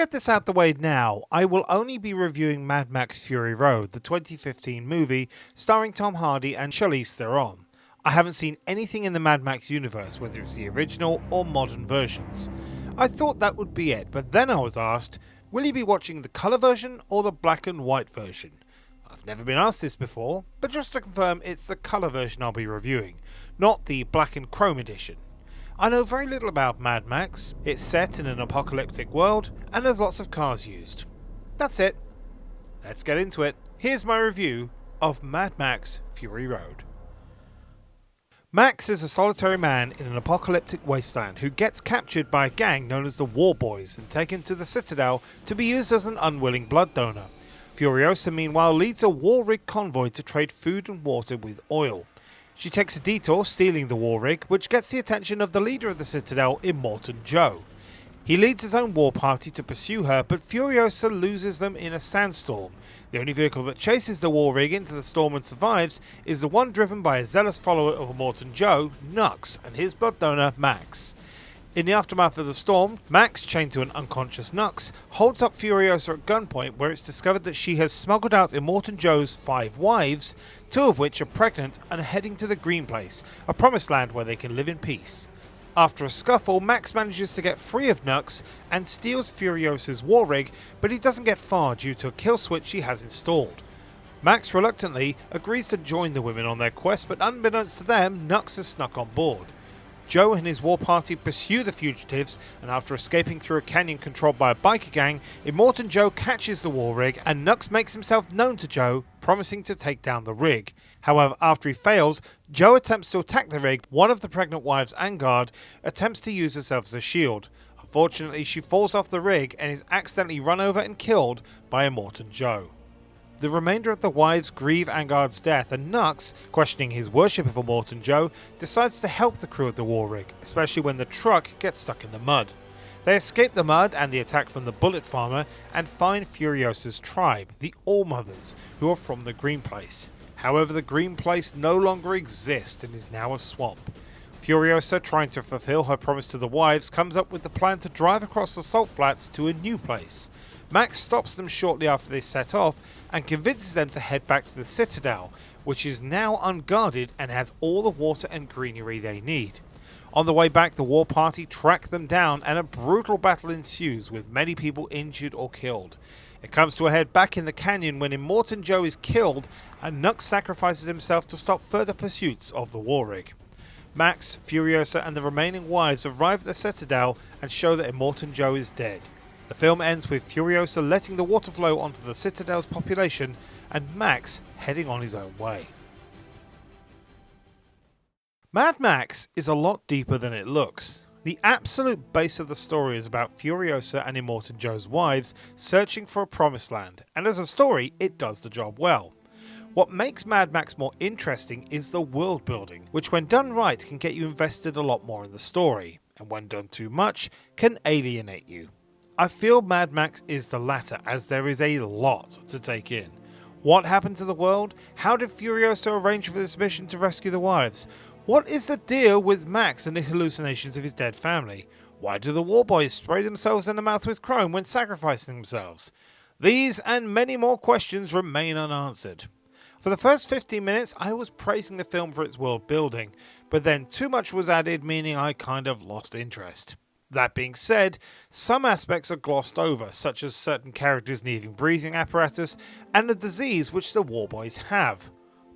get this out the way now, I will only be reviewing Mad Max Fury Road, the 2015 movie starring Tom Hardy and Charlize Theron. I haven't seen anything in the Mad Max universe, whether it's the original or modern versions. I thought that would be it, but then I was asked, will you be watching the colour version or the black and white version? I've never been asked this before, but just to confirm, it's the colour version I'll be reviewing, not the black and chrome edition. I know very little about Mad Max. It's set in an apocalyptic world and there's lots of cars used. That's it. Let's get into it. Here's my review of Mad Max Fury Road. Max is a solitary man in an apocalyptic wasteland who gets captured by a gang known as the War Boys and taken to the Citadel to be used as an unwilling blood donor. Furiosa meanwhile leads a war rig convoy to trade food and water with oil. She takes a detour stealing the war rig, which gets the attention of the leader of the Citadel, Immortan Joe. He leads his own war party to pursue her, but Furiosa loses them in a sandstorm. The only vehicle that chases the war rig into the storm and survives is the one driven by a zealous follower of Immortan Joe, Nux, and his blood donor, Max. In the aftermath of the storm, Max, chained to an unconscious Nux, holds up Furiosa at gunpoint, where it's discovered that she has smuggled out Immortan Joe's 5 wives, 2 of which are pregnant and are heading to the Green Place, a promised land where they can live in peace. After a scuffle, Max manages to get free of Nux and steals Furiosa's war rig, but he doesn't get far due to a kill switch she has installed. Max reluctantly agrees to join the women on their quest, but unbeknownst to them, Nux has snuck on board. Joe and his war party pursue the fugitives, and after escaping through a canyon controlled by a biker gang, Immortan Joe catches the war rig and Nux makes himself known to Joe, promising to take down the rig. However, after he fails, Joe attempts to attack the rig. One of the pregnant wives, Angard, attempts to use herself as a shield. Unfortunately, she falls off the rig and is accidentally run over and killed by Immortan Joe. The remainder of the wives grieve Angard's death, and Nux, questioning his worship of Immortan Joe, decides to help the crew of the war rig, especially when the truck gets stuck in the mud. They escape the mud and the attack from the Bullet Farmer and find Furiosa's tribe, the Allmothers, who are from the Green Place. However, the Green Place no longer exists and is now a swamp. Furiosa, trying to fulfill her promise to the wives, comes up with the plan to drive across the salt flats to a new place. Max stops them shortly after they set off and convinces them to head back to the Citadel, which is now unguarded and has all the water and greenery they need. On the way back, the war party track them down and a brutal battle ensues, with many people injured or killed. It comes to a head back in the canyon when Immortan Joe is killed and Nux sacrifices himself to stop further pursuits of the war rig. Max, Furiosa and the remaining wives arrive at the Citadel and show that Immortan Joe is dead. The film ends with Furiosa letting the water flow onto the Citadel's population and Max heading on his own way. Mad Max is a lot deeper than it looks. The absolute base of the story is about Furiosa and Immortan Joe's wives searching for a promised land, and as a story, it does the job well. What makes Mad Max more interesting is the world building, which when done right can get you invested a lot more in the story, and when done too much, can alienate you. I feel Mad Max is the latter, as there is a lot to take in. What happened to the world? How did Furiosa arrange for this mission to rescue the wives? What is the deal with Max and the hallucinations of his dead family? Why do the war boys spray themselves in the mouth with chrome when sacrificing themselves? These and many more questions remain unanswered. For the first 15 minutes, I was praising the film for its world building, but then too much was added, meaning I kind of lost interest. That being said, some aspects are glossed over, such as certain characters needing breathing apparatus and a disease which the war boys have.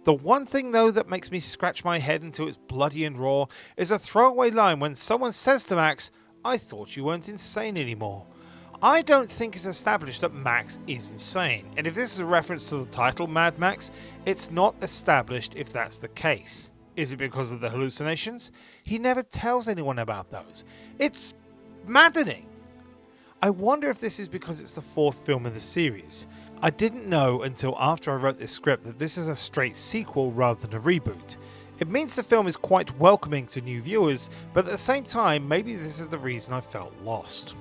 The one thing though that makes me scratch my head until it's bloody and raw is a throwaway line when someone says to Max, "I thought you weren't insane anymore." I don't think it's established that Max is insane, and if this is a reference to the title Mad Max, it's not established if that's the case. Is it because of the hallucinations? He never tells anyone about those. It's maddening. I wonder if this is because it's the 4th film in the series. I didn't know until after I wrote this script that this is a straight sequel rather than a reboot. It means the film is quite welcoming to new viewers, but at the same time, maybe this is the reason I felt lost.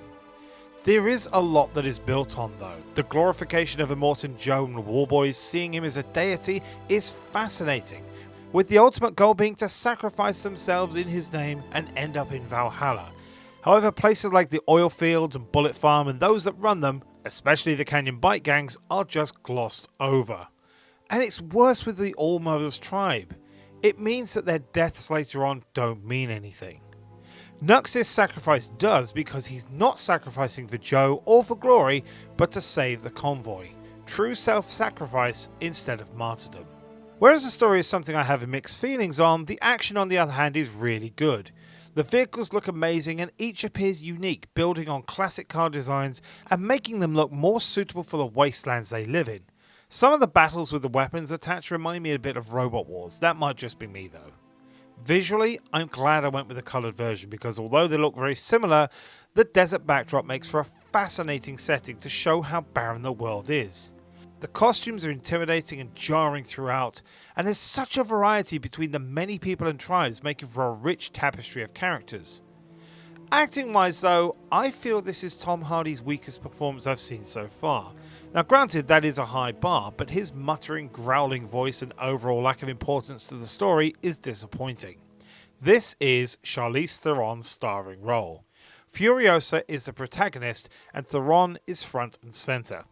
There is a lot that is built on though. The glorification of Immortan Joe and the War Boys, seeing him as a deity, is fascinating, with the ultimate goal being to sacrifice themselves in his name and end up in Valhalla. However, places like the oil fields and Bullet Farm and those that run them, especially the Canyon Bike gangs, are just glossed over. And it's worse with the All-Mothers tribe. It means that their deaths later on don't mean anything. Nux' sacrifice does, because he's not sacrificing for Joe or for glory, but to save the convoy. True self-sacrifice instead of martyrdom. Whereas the story is something I have mixed feelings on, the action on the other hand is really good. The vehicles look amazing and each appears unique, building on classic car designs and making them look more suitable for the wastelands they live in. Some of the battles with the weapons attached remind me a bit of Robot Wars. That might just be me though. Visually, I'm glad I went with the coloured version because although they look very similar, the desert backdrop makes for a fascinating setting to show how barren the world is. The costumes are intimidating and jarring throughout, and there's such a variety between the many people and tribes, making for a rich tapestry of characters. Acting wise though, I feel this is Tom Hardy's weakest performance I've seen so far. Now granted, that is a high bar, but his muttering, growling voice and overall lack of importance to the story is disappointing. This is Charlize Theron's starring role. Furiosa is the protagonist and Theron is front and centre.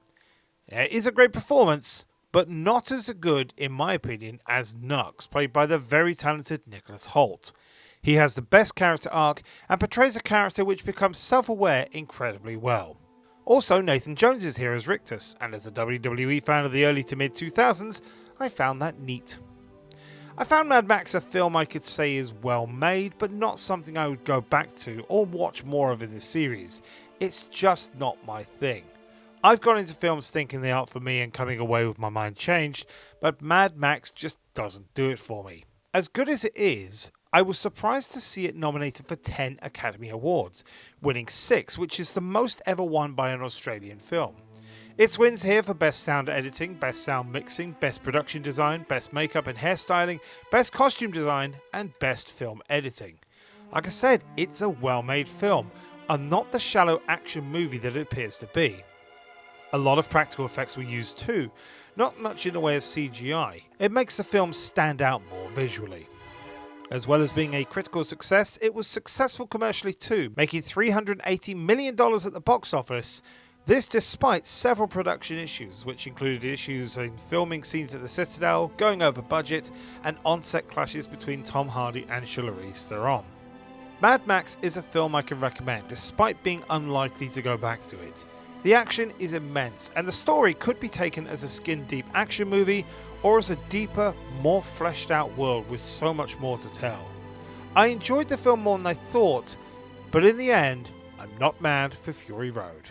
It is a great performance, but not as good, in my opinion, as Nux, played by the very talented Nicholas Hoult. He has the best character arc and portrays a character which becomes self-aware incredibly well. Also, Nathan Jones is here as Rictus, and as a WWE fan of the early to mid 2000s, I found that neat. I found Mad Max a film I could say is well made, but not something I would go back to or watch more of in this series. It's just not my thing. I've gone into films thinking they aren't for me and coming away with my mind changed, but Mad Max just doesn't do it for me. As good as it is, I was surprised to see it nominated for 10 Academy Awards, winning 6, which is the most ever won by an Australian film. Its wins here for Best Sound Editing, Best Sound Mixing, Best Production Design, Best Makeup and Hairstyling, Best Costume Design, and Best Film Editing. Like I said, it's a well-made film, and not the shallow action movie that it appears to be. A lot of practical effects were used too, not much in the way of CGI. It makes the film stand out more visually. As well as being a critical success, it was successful commercially too, making $380 million at the box office. This despite several production issues, which included issues in filming scenes at the Citadel, going over budget, and on-set clashes between Tom Hardy and Charlize Theron. Mad Max is a film I can recommend, despite being unlikely to go back to it. The action is immense, and the story could be taken as a skin-deep action movie or as a deeper, more fleshed out world with so much more to tell. I enjoyed the film more than I thought, but in the end, I'm not mad for Fury Road.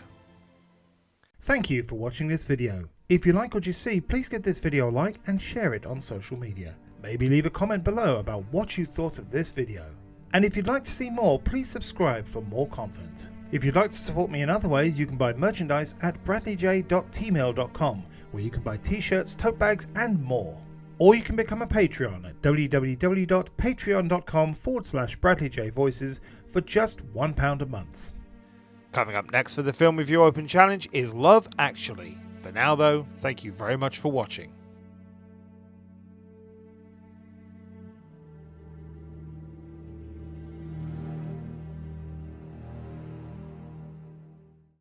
Thank you for watching this video. If you like what you see, please give this video a like and share it on social media. Maybe leave a comment below about what you thought of this video. And if you'd like to see more, please subscribe for more content. If you'd like to support me in other ways, you can buy merchandise at bradleyj.tmail.com, where you can buy t-shirts, tote bags and more. Or you can become a Patreon at www.patreon.com/BradleyJVoices for just £1 a month. Coming up next for the Film Review Open Challenge is Love Actually. For now though, thank you very much for watching.